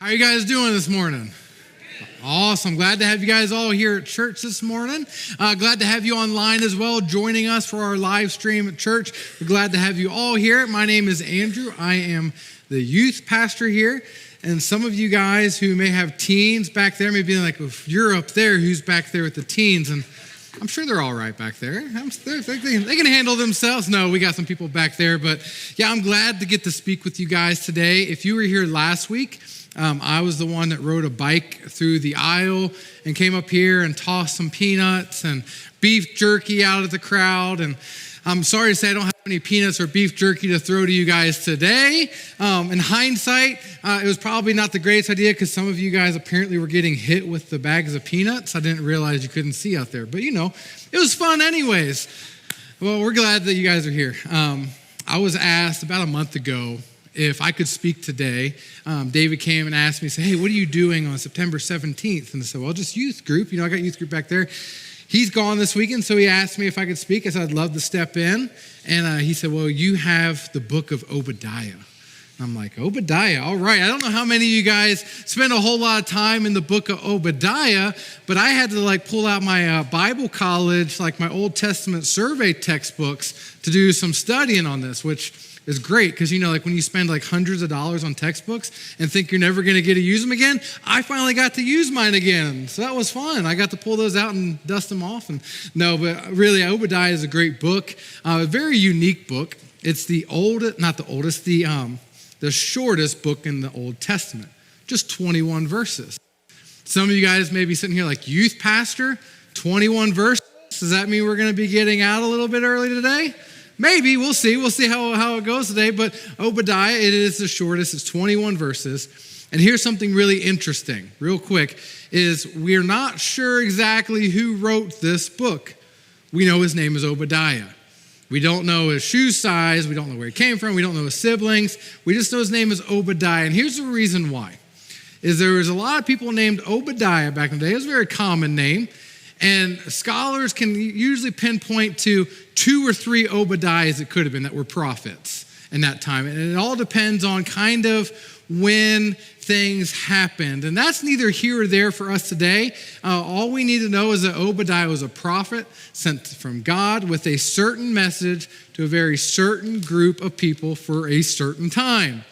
How are you guys doing this morning? Awesome. Glad to have you guys all here at church this morning. Glad to have you online as well, joining us for our live stream at church. We're glad to have you all here. My name is Andrew. I am the youth pastor here. And some of you guys who may have teens back there may be like, if you're up there, who's back there with the teens? And I'm sure they're all right back there. They can handle themselves. No, we got some people back there. But yeah, I'm glad to get to speak with you guys today. If you were here last week, I was the one that rode a bike through the aisle and came up here and tossed some peanuts and beef jerky out at the crowd. And I'm sorry to say I don't have any peanuts or beef jerky to throw to you guys today. In hindsight, it was probably not the greatest idea because some of you guys apparently were getting hit with the bags of peanuts. I didn't realize you couldn't see out there, but you know, it was fun anyways. Well, we're glad that you guys are here. I was asked about a month ago if I could speak today. David came and asked me, said, hey, what are you doing on September 17th? And I said, well, just youth group. You know, I got youth group back there. He's gone this weekend, so he asked me if I could speak. I said, I'd love to step in. And he said, well, you have the book of Obadiah. I'm like, Obadiah, all right. I don't know how many of you guys spend a whole lot of time in the book of Obadiah, but I had to pull out my Bible college, my Old Testament survey textbooks to do some studying on this, which is great because, when you spend hundreds of dollars on textbooks and think you're never going to get to use them again, I finally got to use mine again. So that was fun. I got to pull those out and dust them off. And no, but really, Obadiah is a great book, a very unique book. It's the shortest book in the Old Testament, just 21 verses. Some of you guys may be sitting here like, youth pastor, 21 verses? Does that mean we're going to be getting out a little bit early today? Maybe, we'll see. We'll see how it goes today. But Obadiah, it is the shortest. It's 21 verses. And here's something really interesting, real quick, is we're not sure exactly who wrote this book. We know his name is Obadiah. We don't know his shoe size. We don't know where he came from. We don't know his siblings. We just know his name is Obadiah. And here's the reason why, is there was a lot of people named Obadiah back in the day. It was a very common name. And scholars can usually pinpoint to 2 or 3 Obadiahs it could have been that were prophets in that time. And it all depends on kind of when things happened. And that's neither here or there for us today. All we need to know is that Obadiah was a prophet sent from God with a certain message to a very certain group of people for a certain time.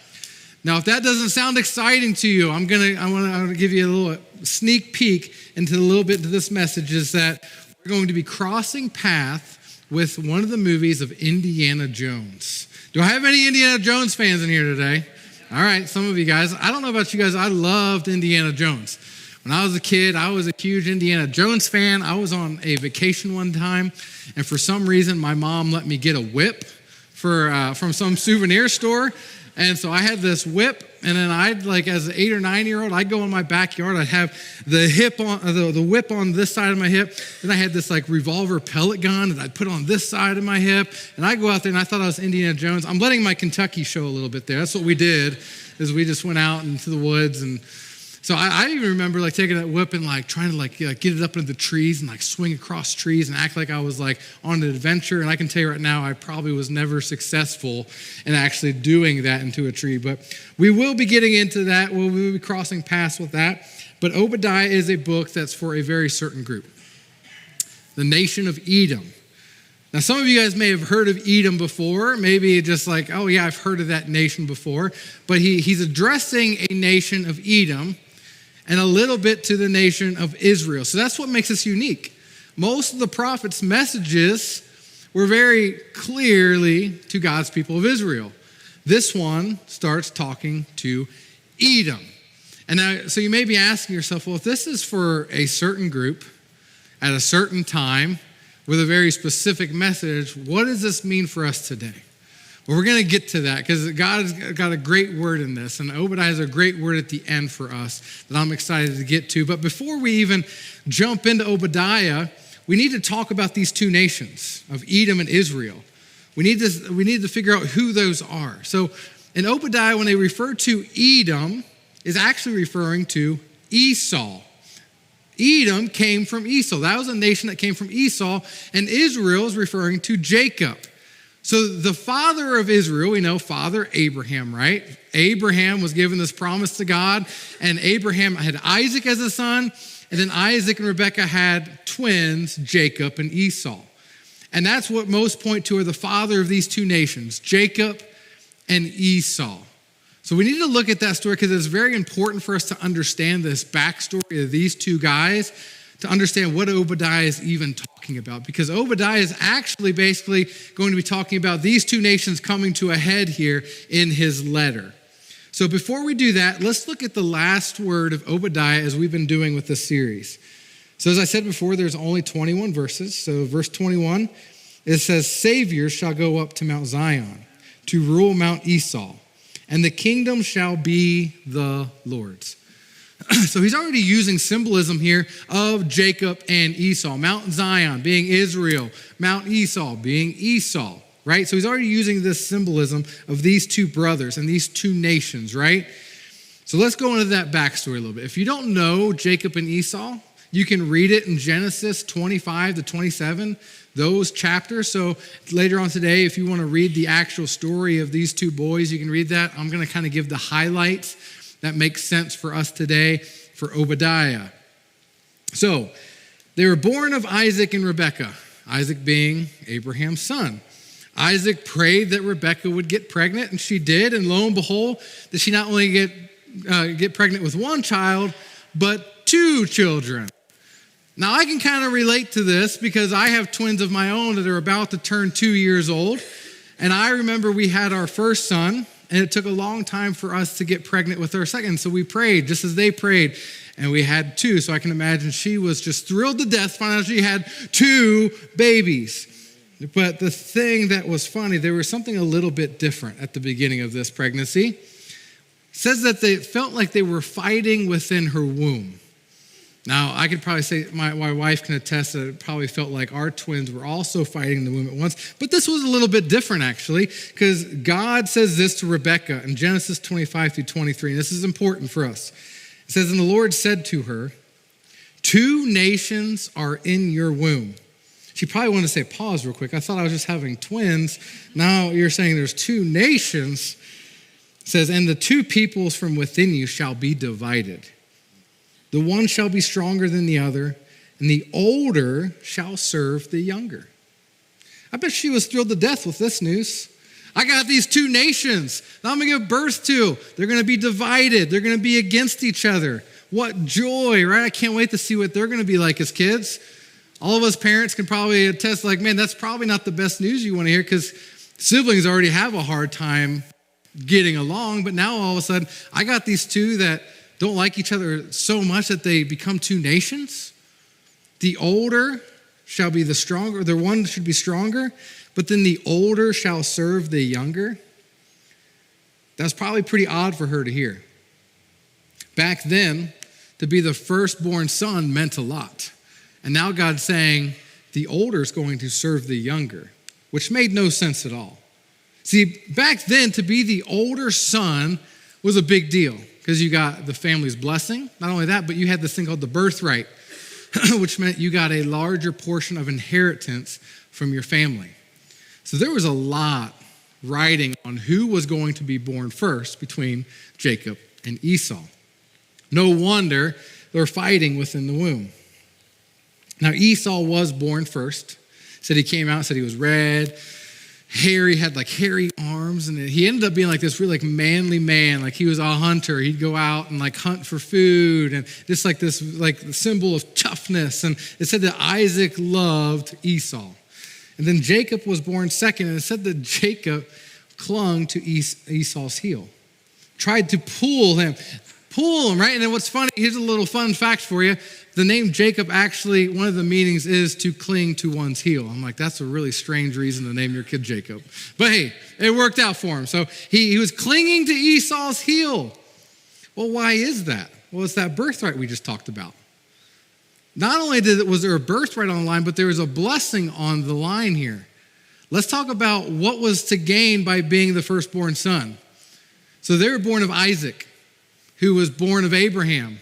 Now, if that doesn't sound exciting to you, I'm gonna give you a little sneak peek into a little bit of this message, is that we're going to be crossing paths with one of the movies of Indiana Jones. Do I have any Indiana Jones fans in here today? All right, some of you guys. I don't know about you guys. I loved Indiana Jones. When I was a kid, I was a huge Indiana Jones fan. I was on a vacation one time, and for some reason, my mom let me get a whip from some souvenir store. And so I had this whip, and then as an 8 or 9-year-old, I'd go in my backyard. I'd have the whip on this side of my hip. Then I had this revolver pellet gun that I'd put on this side of my hip. And I'd go out there, and I thought I was Indiana Jones. I'm letting my Kentucky show a little bit there. That's what we did, is we just went out into the woods. And so I even remember taking that whip and trying to get it up into the trees and swing across trees and act like I was on an adventure. And I can tell you right now, I probably was never successful in actually doing that into a tree. But we will be getting into that. We will be crossing paths with that. But Obadiah is a book that's for a very certain group, the nation of Edom. Now, some of you guys may have heard of Edom before, maybe just oh yeah, I've heard of that nation before. But he's addressing a nation of Edom and a little bit to the nation of Israel. So that's what makes us unique. Most of the prophet's messages were very clearly to God's people of Israel. This one starts talking to Edom. And now, so you may be asking yourself, well, if this is for a certain group at a certain time with a very specific message, what does this mean for us today? Well, we're going to get to that because God's got a great word in this, and Obadiah has a great word at the end for us that I'm excited to get to. But before we even jump into Obadiah, we need to talk about these two nations of Edom and Israel. We need to figure out who those are. So in Obadiah, when they refer to Edom, is actually referring to Esau. Edom came from Esau. That was a nation that came from Esau, and Israel is referring to Jacob. So the father of Israel, we know Father Abraham, right? Abraham was given this promise to God, and Abraham had Isaac as a son, and then Isaac and Rebekah had twins, Jacob and Esau. And that's what most point to are the father of these two nations, Jacob and Esau. So we need to look at that story because it's very important for us to understand this backstory of these two guys, to understand what Obadiah is even talking about. Because Obadiah is actually basically going to be talking about these two nations coming to a head here in his letter. So before we do that, let's look at the last word of Obadiah as we've been doing with this series. So as I said before, there's only 21 verses. So verse 21, it says, Savior shall go up to Mount Zion to rule Mount Esau, and the kingdom shall be the Lord's. So he's already using symbolism here of Jacob and Esau. Mount Zion being Israel, Mount Esau being Esau, right? So he's already using this symbolism of these two brothers and these two nations, right? So let's go into that backstory a little bit. If you don't know Jacob and Esau, you can read it in Genesis 25 to 27, those chapters. So later on today, if you want to read the actual story of these two boys, you can read that. I'm going to kind of give the highlights that makes sense for us today for Obadiah. So they were born of Isaac and Rebekah, Isaac being Abraham's son. Isaac prayed that Rebekah would get pregnant, and she did. And lo and behold, that she not only get pregnant with one child, but two children. Now, I can kind of relate to this because I have twins of my own that are about to turn 2 years old. And I remember we had our first son, and it took a long time for us to get pregnant with our second. So we prayed just as they prayed, and we had two. So I can imagine she was just thrilled to death to find out she had two babies. But the thing that was funny, there was something a little bit different at the beginning of this pregnancy. It says that they felt like they were fighting within her womb. Now, I could probably say, my wife can attest that it probably felt like our twins were also fighting in the womb at once. But this was a little bit different, actually, because God says this to Rebekah in Genesis 25 through 23. And this is important for us. It says, And the Lord said to her, 2 nations are in your womb. She probably wanted to say, pause real quick. I thought I was just having twins. Now you're saying there's 2 nations. It says, And the 2 peoples from within you shall be divided. The one shall be stronger than the other, and the older shall serve the younger. I bet she was thrilled to death with this news. I got these 2 nations that I'm going to give birth to. They're going to be divided. They're going to be against each other. What joy, right? I can't wait to see what they're going to be like as kids. All of us parents can probably attest like, man, that's probably not the best news you want to hear because siblings already have a hard time getting along. But now all of a sudden, I got these 2 that don't like each other so much that they become 2 nations. The older shall be the stronger, the one should be stronger, but then the older shall serve the younger. That's probably pretty odd for her to hear. Back then, to be the firstborn son meant a lot. And now God's saying the older is going to serve the younger, which made no sense at all. See, back then, to be the older son was a big deal because you got the family's blessing. Not only that, but you had this thing called the birthright, which meant you got a larger portion of inheritance from your family. So there was a lot riding on who was going to be born first between Jacob and Esau. No wonder they're fighting within the womb. Now, Esau was born first. Said he came out, said he was red, hairy, had like hairy arms, and he ended up being like this really like manly man. Like he was a hunter. He'd go out and like hunt for food, and just like this like symbol of toughness. And it said that Isaac loved Esau. And then Jacob was born second, and it said that Jacob clung to Esau's heel, tried to pull him, right? And then what's funny, here's a little fun fact for you. The name Jacob actually, one of the meanings is to cling to one's heel. I'm like, that's a really strange reason to name your kid Jacob. But hey, it worked out for him. So he was clinging to Esau's heel. Well, why is that? Well, it's that birthright we just talked about. Not only was there a birthright on the line, but there was a blessing on the line here. Let's talk about what was to gain by being the firstborn son. So they were born of Isaac, who was born of Abraham,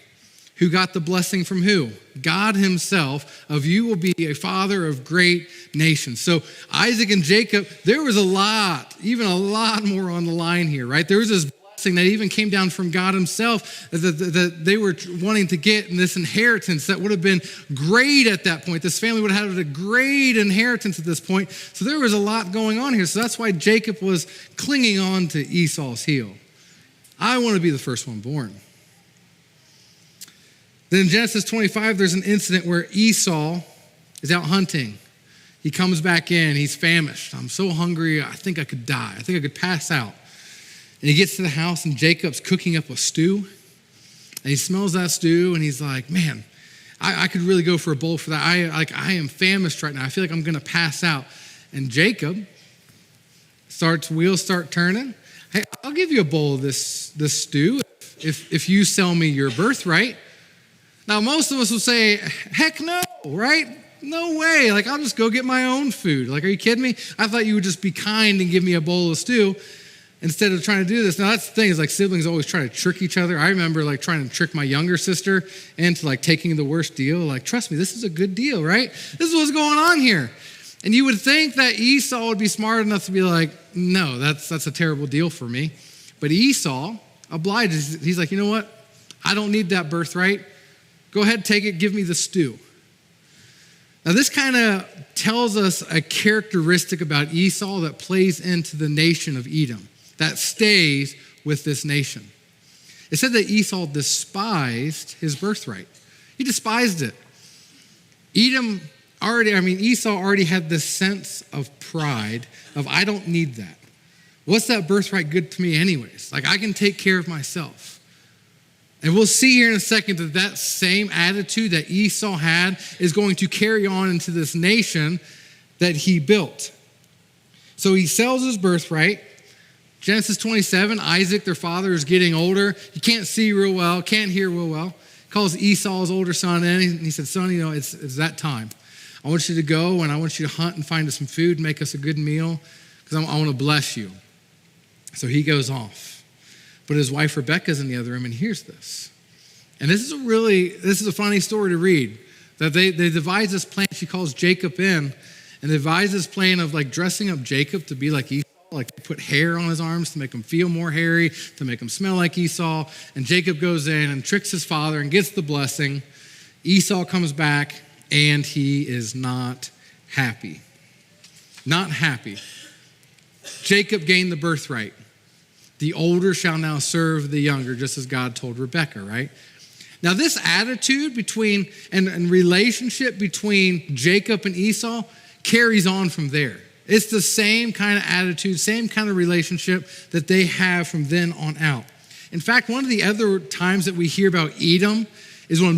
who got the blessing from who? God himself. Of you will be a father of great nations. So Isaac and Jacob, there was a lot more on the line here, right? There was this blessing that even came down from God himself that they were wanting to get, in this inheritance that would have been great at that point. This family would have had a great inheritance at this point. So there was a lot going on here. So that's why Jacob was clinging on to Esau's heel. I want to be the first one born. Then in Genesis 25, there's an incident where Esau is out hunting. He comes back in. He's famished. I'm so hungry, I think I could die. I think I could pass out. And he gets to the house, and Jacob's cooking up a stew. And he smells that stew, and he's like, man, I could really go for a bowl for that. I am famished right now. I feel like I'm going to pass out. And Jacob wheels start turning. Hey, I'll give you a bowl of this stew if you sell me your birthright. Now, most of us will say, heck no, right? No way. Like, I'll just go get my own food. Like, are you kidding me? I thought you would just be kind and give me a bowl of stew instead of trying to do this. Now, that's the thing, is like siblings always try to trick each other. I remember like trying to trick my younger sister into like taking the worst deal. Like, trust me, this is a good deal, right? This is what's going on here. And you would think that Esau would be smart enough to be like, no, that's a terrible deal for me. But Esau obliges. He's like, you know what? I don't need that birthright. Go ahead, take it, give me the stew. Now, this kind of tells us a characteristic about Esau that plays into the nation of Edom, that stays with this nation. It said that Esau despised his birthright. He despised it. Esau already had this sense of pride of, I don't need that. What's that birthright good to me anyways? Like, I can take care of myself. And we'll see here in a second that same attitude that Esau had is going to carry on into this nation that he built. So he sells his birthright. Genesis 27, Isaac, their father, is getting older. He can't see real well, can't hear real well. Calls Esau's older son in, and he said, son, it's that time. I want you to go, and I want you to hunt and find us some food, make us a good meal, because I want to bless you. So he goes off. But his wife Rebecca's in the other room and hears this. And this is a funny story to read. That they devise this plan. She calls Jacob in and devise this plan of like dressing up Jacob to be like Esau, like put hair on his arms to make him feel more hairy, to make him smell like Esau. And Jacob goes in and tricks his father and gets the blessing. Esau comes back and he is not happy. Not happy. Jacob gained the birthright. The older shall now serve the younger, just as God told Rebekah, right? Now, this attitude between and relationship between Jacob and Esau carries on from there. It's the same kind of attitude, same kind of relationship that they have from then on out. In fact, one of the other times that we hear about Edom is when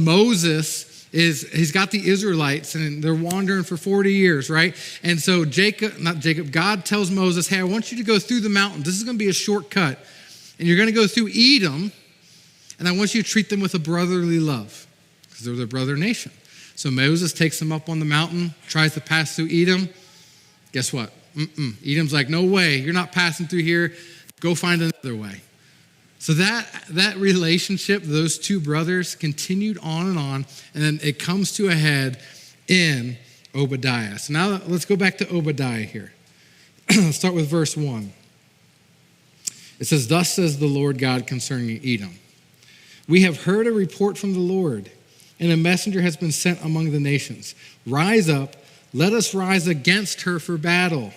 he's got the Israelites and they're wandering for 40 years, right? And so God tells Moses, hey, I want you to go through the mountain. This is going to be a shortcut. And you're going to go through Edom, and I want you to treat them with a brotherly love because they're their brother nation. So Moses takes them up on the mountain, tries to pass through Edom. Guess what? Edom's like, no way. You're not passing through here. Go find another way. So that relationship, those two brothers, continued on, and then it comes to a head in Obadiah. So now let's go back to Obadiah here. Let's start with verse 1. It says, thus says the Lord God concerning Edom. We have heard a report from the Lord, and a messenger has been sent among the nations. Rise up, let us rise against her for battle.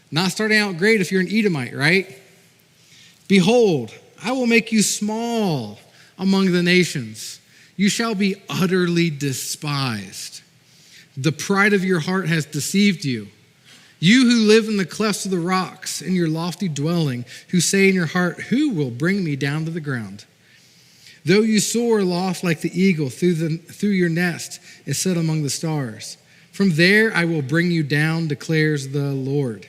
Not starting out great if you're an Edomite, right? Behold, I will make you small among the nations. You shall be utterly despised. The pride of your heart has deceived you. You who live in the clefts of the rocks, in your lofty dwelling, who say in your heart, who will bring me down to the ground? Though you soar aloft like the eagle through your nest is set among the stars. From there I will bring you down, declares the Lord.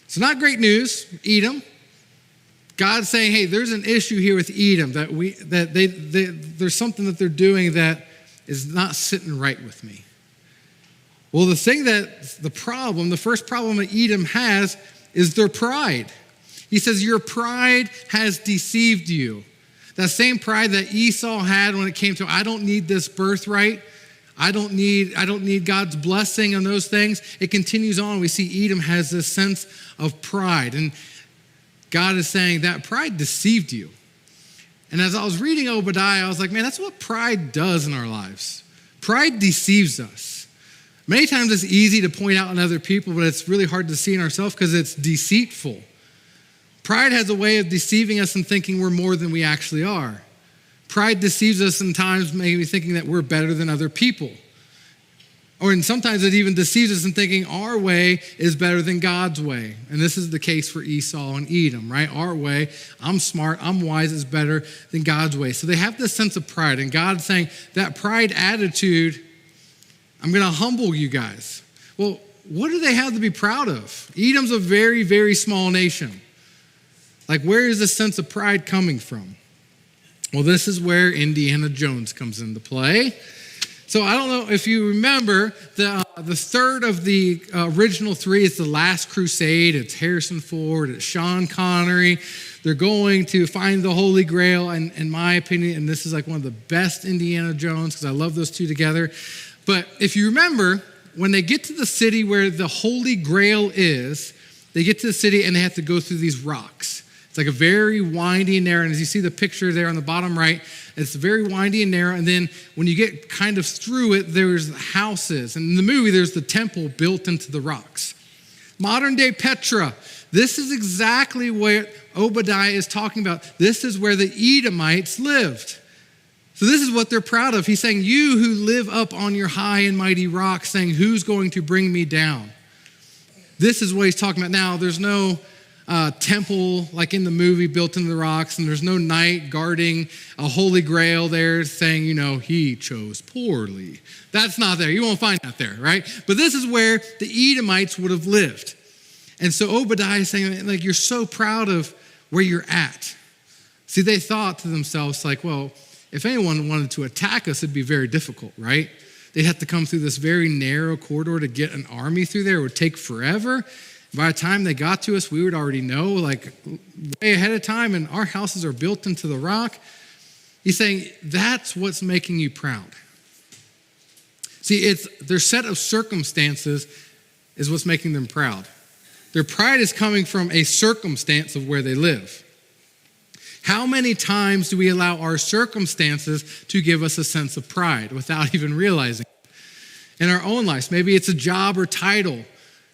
So not great news, Edom. God's saying, hey, there's an issue here with Edom, there's something that they're doing that is not sitting right with me. Well, the first problem that Edom has is their pride. He says, your pride has deceived you. That same pride that Esau had when it came to, I don't need this birthright. I don't need God's blessing on those things. It continues on. We see Edom has this sense of pride. And God is saying that pride deceived you. And as I was reading Obadiah, I was like, man, that's what pride does in our lives. Pride deceives us. Many times it's easy to point out in other people, but it's really hard to see in ourselves because it's deceitful. Pride has a way of deceiving us and thinking we're more than we actually are. Pride deceives us sometimes, maybe thinking that we're better than other people. And sometimes it even deceives us in thinking our way is better than God's way. And this is the case for Esau and Edom, right? Our way, I'm smart, I'm wise, is better than God's way. So they have this sense of pride. And God's saying that pride attitude, I'm going to humble you guys. Well, what do they have to be proud of? Edom's a very, very small nation. Like, where is this sense of pride coming from? Well, this is where Indiana Jones comes into play. So I don't know if you remember, the third of the original three is The Last Crusade. It's Harrison Ford, it's Sean Connery. They're going to find the Holy Grail, and in my opinion, and this is like one of the best Indiana Jones, because I love those two together. But if you remember, when they get to the city where the Holy Grail is, they get to the city and they have to go through these rocks. It's like a very windy and narrow, and as you see the picture there on the bottom right, it's very windy and narrow, and then when you get kind of through it, there's houses. And in the movie, there's the temple built into the rocks. Modern day Petra, this is exactly what Obadiah is talking about. This is where the Edomites lived. So this is what they're proud of. He's saying, you who live up on your high and mighty rock, saying, who's going to bring me down? This is what he's talking about. Now, there's no temple like in the movie built into the rocks, and there's no knight guarding a holy grail there saying, he chose poorly. That's not there. You won't find that there, right? But this is where the Edomites would have lived. And so Obadiah is saying, like, you're so proud of where you're at. See, they thought to themselves, like, well, if anyone wanted to attack us, it'd be very difficult, right? They'd have to come through this very narrow corridor to get an army through there. It would take forever. By the time they got to us, we would already know, like, way ahead of time, and our houses are built into the rock. He's saying, that's what's making you proud. See, it's their set of circumstances is what's making them proud. Their pride is coming from a circumstance of where they live. How many times do we allow our circumstances to give us a sense of pride without even realizing it? In our own lives, maybe it's a job or title.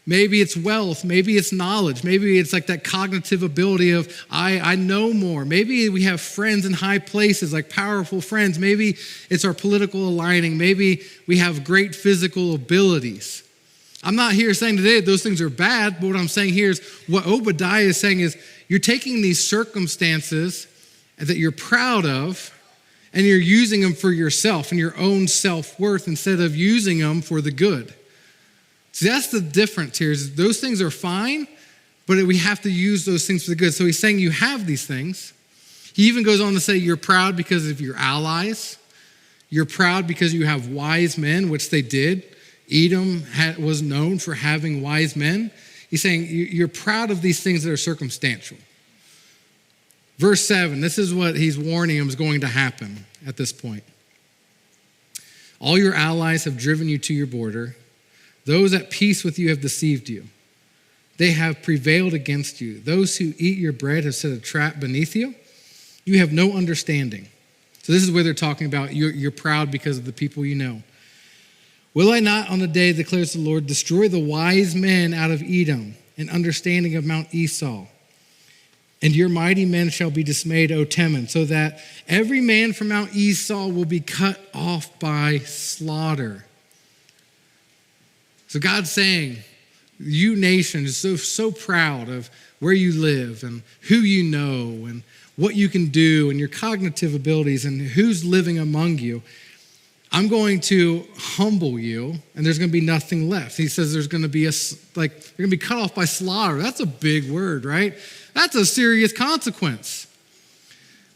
Maybe it's wealth, maybe it's knowledge, maybe it's like that cognitive ability of I know more. Maybe we have friends in high places, like powerful friends. Maybe it's our political aligning. Maybe we have great physical abilities. I'm not here saying today that those things are bad, but what I'm saying here is what Obadiah is saying is you're taking these circumstances that you're proud of and you're using them for yourself and your own self-worth instead of using them for the good. See, that's the difference here. Is those things are fine, but we have to use those things for the good. So he's saying you have these things. He even goes on to say you're proud because of your allies. You're proud because you have wise men, which they did. Edom was known for having wise men. He's saying you're proud of these things that are circumstantial. Verse 7, this is what he's warning him is going to happen at this point. All your allies have driven you to your border. Those at peace with you have deceived you. They have prevailed against you. Those who eat your bread have set a trap beneath you. You have no understanding. So this is where they're talking about you're proud because of the people you know. Will I not on the day, declares the Lord, destroy the wise men out of Edom and understanding of Mount Esau? And your mighty men shall be dismayed, O Teman, so that every man from Mount Esau will be cut off by slaughter. So God's saying, you nation is so proud of where you live and who you know and what you can do and your cognitive abilities and who's living among you. I'm going to humble you and there's going to be nothing left. He says there's going to be you're going to be cut off by slaughter. That's a big word, right? That's a serious consequence.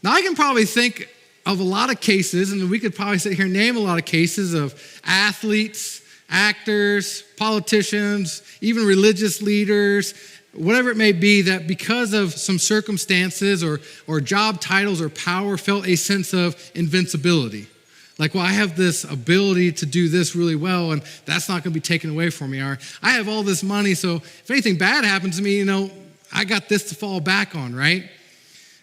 Now I can probably think of a lot of cases, and we could probably sit here and name a lot of cases of athletes, actors, politicians, even religious leaders, whatever it may be, that because of some circumstances or job titles or power felt a sense of invincibility. Like, well, I have this ability to do this really well, and that's not going to be taken away from me. Or I have all this money, so if anything bad happens to me, I got this to fall back on, right?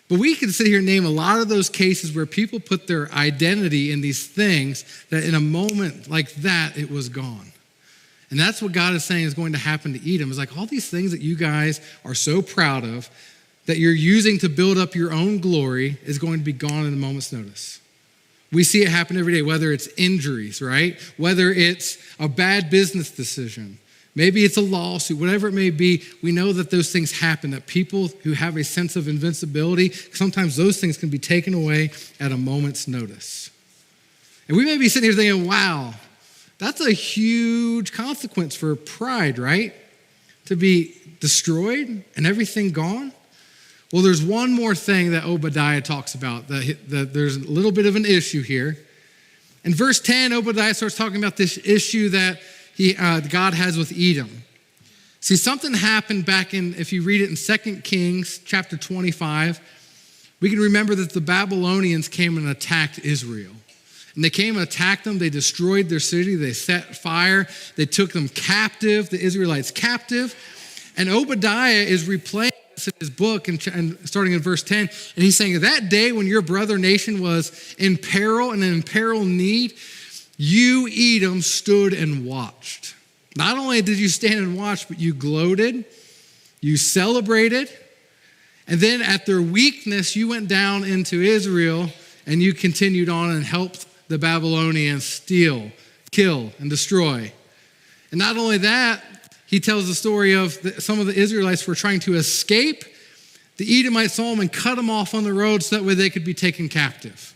But we can sit here and name a lot of those cases where people put their identity in these things that in a moment like that, it was gone. And that's what God is saying is going to happen to Edom. It's like all these things that you guys are so proud of that you're using to build up your own glory is going to be gone in a moment's notice. We see it happen every day, whether it's injuries, right? Whether it's a bad business decision. Maybe it's a lawsuit, whatever it may be. We know that those things happen, that people who have a sense of invincibility, sometimes those things can be taken away at a moment's notice. And we may be sitting here thinking, wow, that's a huge consequence for pride, right? To be destroyed and everything gone. Well, there's one more thing that Obadiah talks about, that there's a little bit of an issue here. In verse 10, Obadiah starts talking about this issue that God has with Edom. See, something happened back in, if you read it in 2 Kings chapter 25, we can remember that the Babylonians came and attacked Israel. And they came and attacked them. They destroyed their city. They set fire. They took them captive, the Israelites captive. And Obadiah is replaying this in his book, and starting in verse 10. And he's saying, that day when your brother nation was in peril and in peril need, you, Edom, stood and watched. Not only did you stand and watch, but you gloated, you celebrated, and then at their weakness, you went down into Israel and you continued on and helped the Babylonians steal, kill, and destroy. And not only that, he tells the story of some of the Israelites were trying to escape. The Edomites saw them and cut them off on the road so that way they could be taken captive.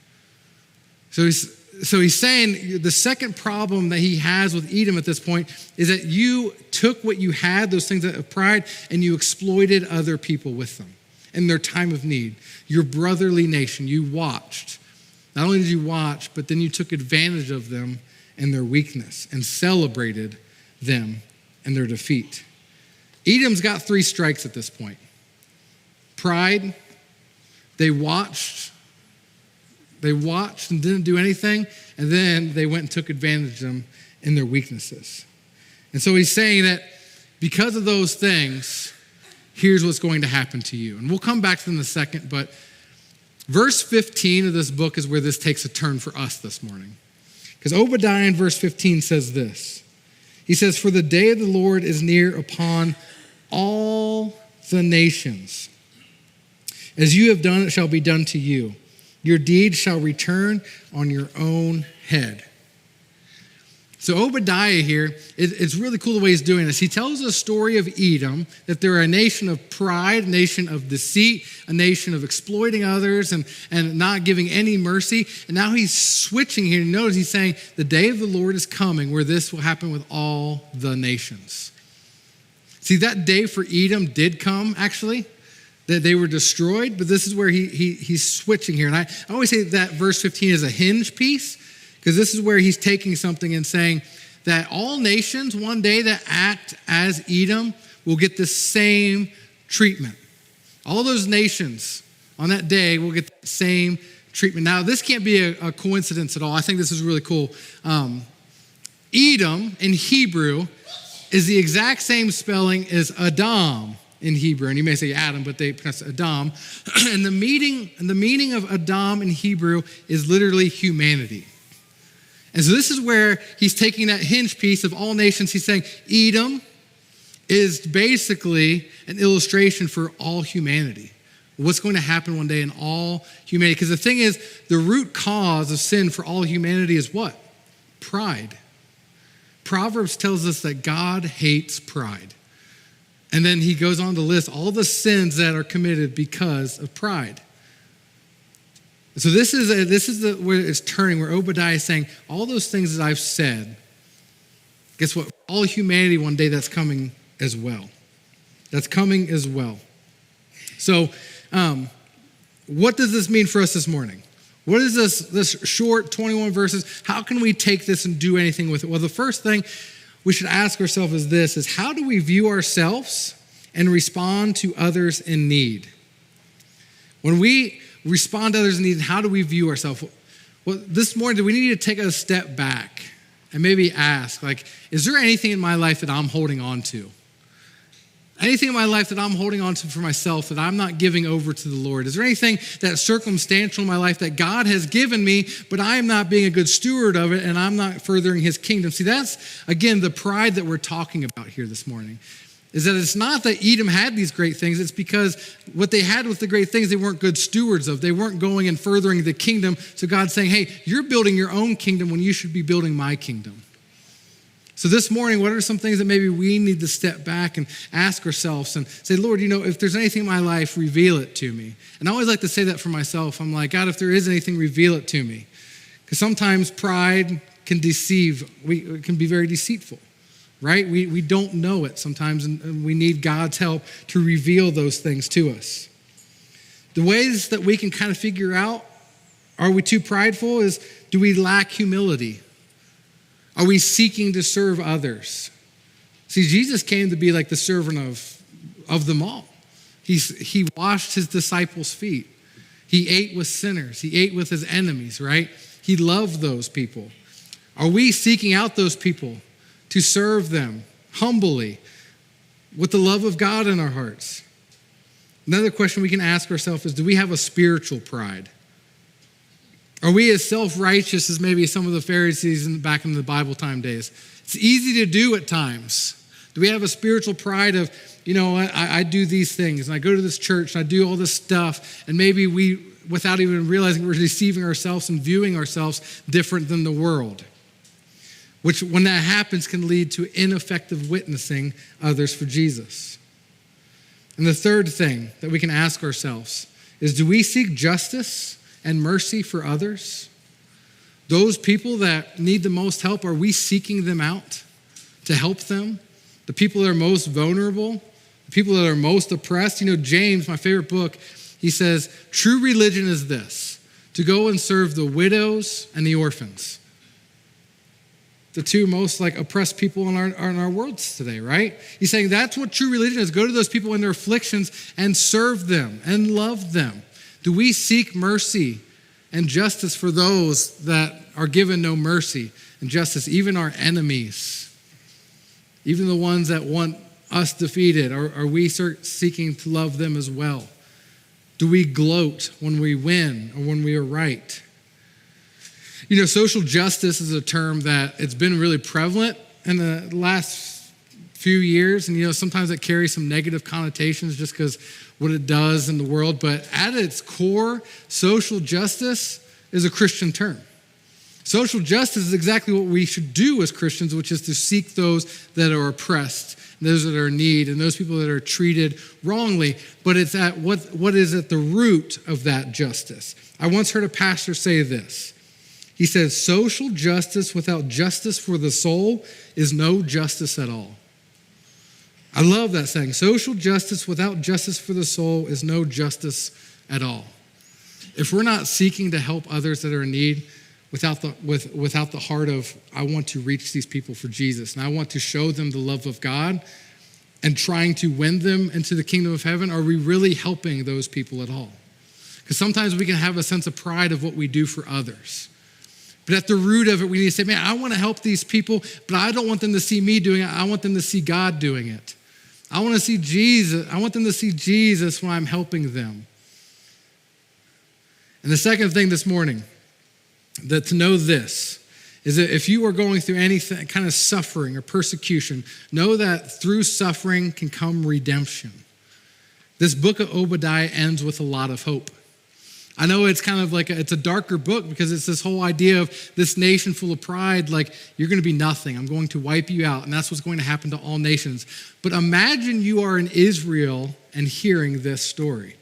So he's saying the second problem that he has with Edom at this point is that you took what you had, those things of pride, and you exploited other people with them in their time of need. Your brotherly nation, you watched. Not only did you watch, but then you took advantage of them and their weakness and celebrated them and their defeat. Edom's got 3 strikes at this point. Pride, they watched and didn't do anything, and then they went and took advantage of them in their weaknesses. And so he's saying that because of those things, here's what's going to happen to you. And we'll come back to them in a second, but verse 15 of this book is where this takes a turn for us this morning. Because Obadiah in verse 15 says this. He says, for the day of the Lord is near upon all the nations. As you have done, it shall be done to you. Your deed shall return on your own head. So Obadiah here, it's really cool the way he's doing this. He tells a story of Edom, that they're a nation of pride, a nation of deceit, a nation of exploiting others and not giving any mercy. And now he's switching here. Notice he's saying the day of the Lord is coming where this will happen with all the nations. See, that day for Edom did come, actually, that they were destroyed, but this is where he's switching here. And I always say that verse 15 is a hinge piece, because this is where he's taking something and saying that all nations one day that act as Edom will get the same treatment. All those nations on that day will get the same treatment. Now, this can't be a coincidence at all. I think this is really cool. Edom in Hebrew is the exact same spelling as Adam in Hebrew. And you may say Adam, but they pronounce it Adam. And the meaning of Adam in Hebrew is literally humanity. And so this is where he's taking that hinge piece of all nations. He's saying Edom is basically an illustration for all humanity. What's going to happen one day in all humanity? Because the thing is, the root cause of sin for all humanity is what? Pride. Proverbs tells us that God hates pride. And then he goes on to list all the sins that are committed because of pride. So this is where it's turning, where Obadiah is saying, all those things that I've said, guess what? All humanity one day, that's coming as well. That's coming as well. So what does this mean for us this morning? What is this short 21 verses? How can we take this and do anything with it? Well, the first thing we should ask ourselves is this, is how do we view ourselves and respond to others in need. When we respond to others in need, how do we view ourselves? Well, this morning, do we need to take a step back and maybe ask, is there anything in my life that I'm holding on to? Anything in my life that I'm holding on to for myself that I'm not giving over to the Lord? Is there anything that's circumstantial in my life that God has given me, but I am not being a good steward of it and I'm not furthering his kingdom? See, that's, again, the pride that we're talking about here this morning, is that it's not that Edom had these great things. It's because what they had with the great things, they weren't good stewards of. They weren't going and furthering the kingdom. So God's saying, hey, you're building your own kingdom when you should be building my kingdom. So this morning, what are some things that maybe we need to step back and ask ourselves and say, Lord, if there's anything in my life, reveal it to me. And I always like to say that for myself. I'm like, God, if there is anything, reveal it to me. Because sometimes pride can deceive. It can be very deceitful, right? We don't know it sometimes, and we need God's help to reveal those things to us. The ways that we can kind of figure out, are we too prideful, is do we lack humility? Are we seeking to serve others? See, Jesus came to be like the servant of them all. He washed his disciples' feet. He ate with sinners. He ate with his enemies, right? He loved those people. Are we seeking out those people to serve them humbly with the love of God in our hearts? Another question we can ask ourselves is, do we have a spiritual pride? Are we as self-righteous as maybe some of the Pharisees back in the Bible time days? It's easy to do at times. Do we have a spiritual pride of, I do these things and I go to this church and I do all this stuff, and maybe we, without even realizing, we're deceiving ourselves and viewing ourselves different than the world, which when that happens can lead to ineffective witnessing others for Jesus. And the third thing that we can ask ourselves is, do we seek justice and mercy for others? Those people that need the most help, are we seeking them out to help them? The people that are most vulnerable, the people that are most oppressed. James, my favorite book, he says, true religion is this, to go and serve the widows and the orphans. The two most oppressed people in our worlds today, right? He's saying that's what true religion is. Go to those people in their afflictions and serve them and love them. Do we seek mercy and justice for those that are given no mercy and justice, even our enemies, even the ones that want us defeated? Are we seeking to love them as well? Do we gloat when we win or when we are right? Social justice is a term that it's been really prevalent in the last few years. And, sometimes it carries some negative connotations just because what it does in the world. But at its core, social justice is a Christian term. Social justice is exactly what we should do as Christians, which is to seek those that are oppressed, those that are in need, and those people that are treated wrongly. But it's at what is at the root of that justice. I once heard a pastor say this. He says, social justice without justice for the soul is no justice at all. I love that saying. Social justice without justice for the soul is no justice at all. If we're not seeking to help others that are in need without the heart of, I want to reach these people for Jesus and I want to show them the love of God and trying to win them into the kingdom of heaven, are we really helping those people at all? Because sometimes we can have a sense of pride of what we do for others. But at the root of it, we need to say, man, I want to help these people, but I don't want them to see me doing it. I want them to see God doing it. I want to see Jesus. I want them to see Jesus when I'm helping them. And the second thing this morning, that to know this, is that if you are going through any kind of suffering or persecution, know that through suffering can come redemption. This book of Obadiah ends with a lot of hope. I know it's kind of it's a darker book because it's this whole idea of this nation full of pride, you're going to be nothing. I'm going to wipe you out. And that's what's going to happen to all nations. But imagine you are in Israel and hearing this story.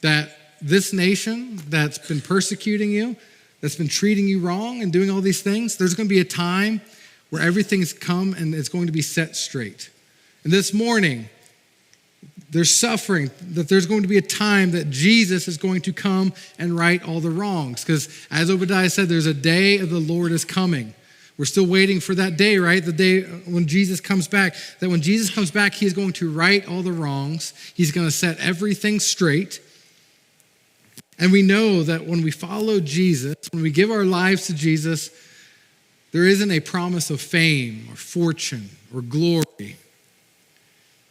That this nation that's been persecuting you, that's been treating you wrong and doing all these things, there's going to be a time where everything's come and it's going to be set straight. And this morning, there's suffering, that there's going to be a time that Jesus is going to come and right all the wrongs. Because as Obadiah said, there's a day of the Lord is coming We're still waiting for that day, right? The day when Jesus comes back. That when Jesus comes back, he is going to right all the wrongs. He's going to set everything straight. And we know that when we follow Jesus, when we give our lives to Jesus, there isn't a promise of fame or fortune or glory.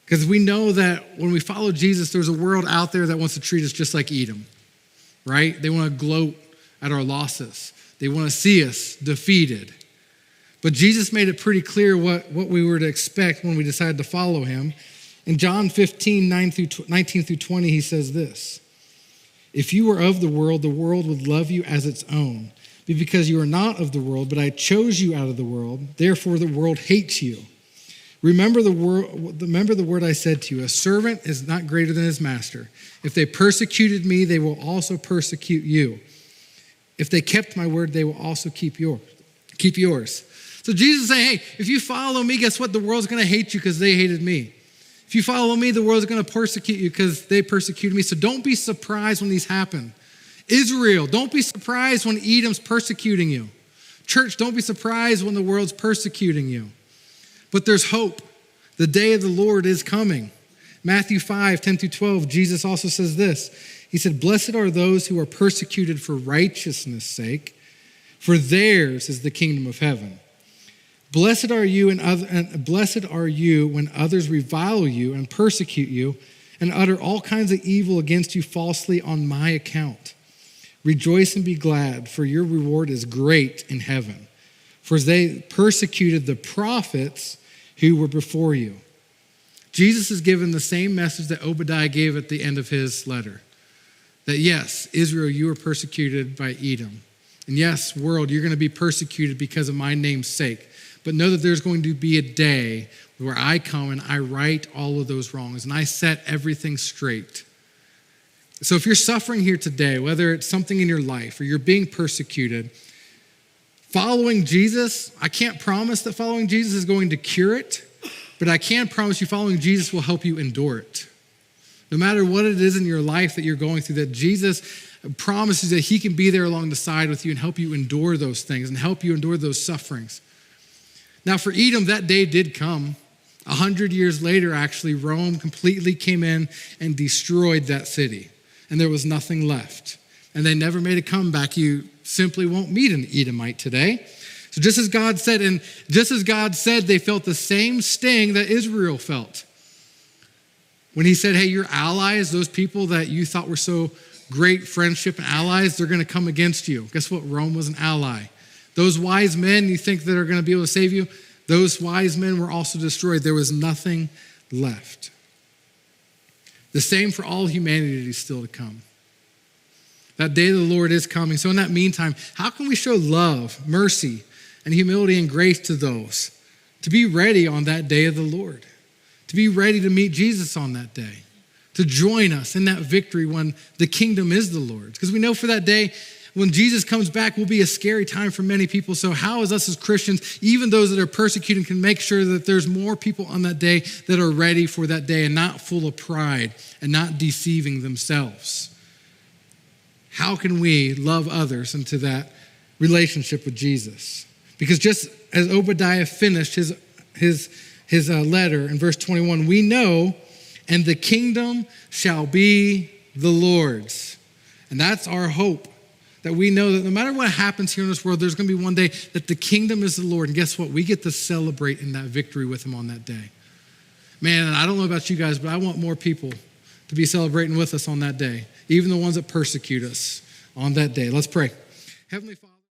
Because we know that when we follow Jesus, there's a world out there that wants to treat us just like Edom, right? They want to gloat at our losses. They want to see us defeated. But Jesus made it pretty clear what we were to expect when we decided to follow him. In John 15, 19 through 20, he says this: "If you were of the world would love you as its own. But because you are not of the world, but I chose you out of the world, therefore the world hates you. Remember the word I said to you, a servant is not greater than his master. If they persecuted me, they will also persecute you. If they kept my word, they will also keep yours. So Jesus is saying, hey, if you follow me, guess what? The world's going to hate you because they hated me. If you follow me, the world's going to persecute you because they persecuted me. So don't be surprised when these happen. Israel, don't be surprised when Edom's persecuting you. Church, don't be surprised when the world's persecuting you. But there's hope. The day of the Lord is coming. Matthew 5, 10 through 12, Jesus also says this. He said, "Blessed are those who are persecuted for righteousness' sake, for theirs is the kingdom of heaven. Blessed are you when others revile you and persecute you and utter all kinds of evil against you falsely on my account. Rejoice and be glad, for your reward is great in heaven. For they persecuted the prophets who were before you." Jesus is given the same message that Obadiah gave at the end of his letter. That yes, Israel, you are persecuted by Edom. And yes, world, you're going to be persecuted because of my name's sake. But know that there's going to be a day where I come and I right all of those wrongs and I set everything straight. So if you're suffering here today, whether it's something in your life or you're being persecuted, following Jesus, I can't promise that following Jesus is going to cure it, but I can promise you following Jesus will help you endure it. No matter what it is in your life that you're going through, that Jesus promises that he can be there along the side with you and help you endure those things and help you endure those sufferings. Now for Edom, that day did come. 100 years later, actually, Rome completely came in and destroyed that city. And there was nothing left. And they never made a comeback. You simply won't meet an Edomite today. So just as God said, they felt the same sting that Israel felt. When he said, hey, your allies, those people that you thought were so great friendship and allies, they're going to come against you. Guess what? Rome was an ally. Those wise men you think that are going to be able to save you, those wise men were also destroyed. There was nothing left. The same for all humanity still to come. That day of the Lord is coming. So in that meantime, how can we show love, mercy, and humility and grace to those? To be ready on that day of the Lord. To be ready to meet Jesus on that day. To join us in that victory when the kingdom is the Lord's. Because we know for that day, when Jesus comes back, will be a scary time for many people. So how is us as Christians, even those that are persecuted, can make sure that there's more people on that day that are ready for that day and not full of pride and not deceiving themselves? How can we love others into that relationship with Jesus? Because just as Obadiah finished his letter in verse 21, we know, and the kingdom shall be the Lord's. And that's our hope. That we know that no matter what happens here in this world, there's going to be one day that the kingdom is the Lord. And guess what? We get to celebrate in that victory with him on that day. Man, I don't know about you guys, but I want more people to be celebrating with us on that day. Even the ones that persecute us on that day. Let's pray. Heavenly Father.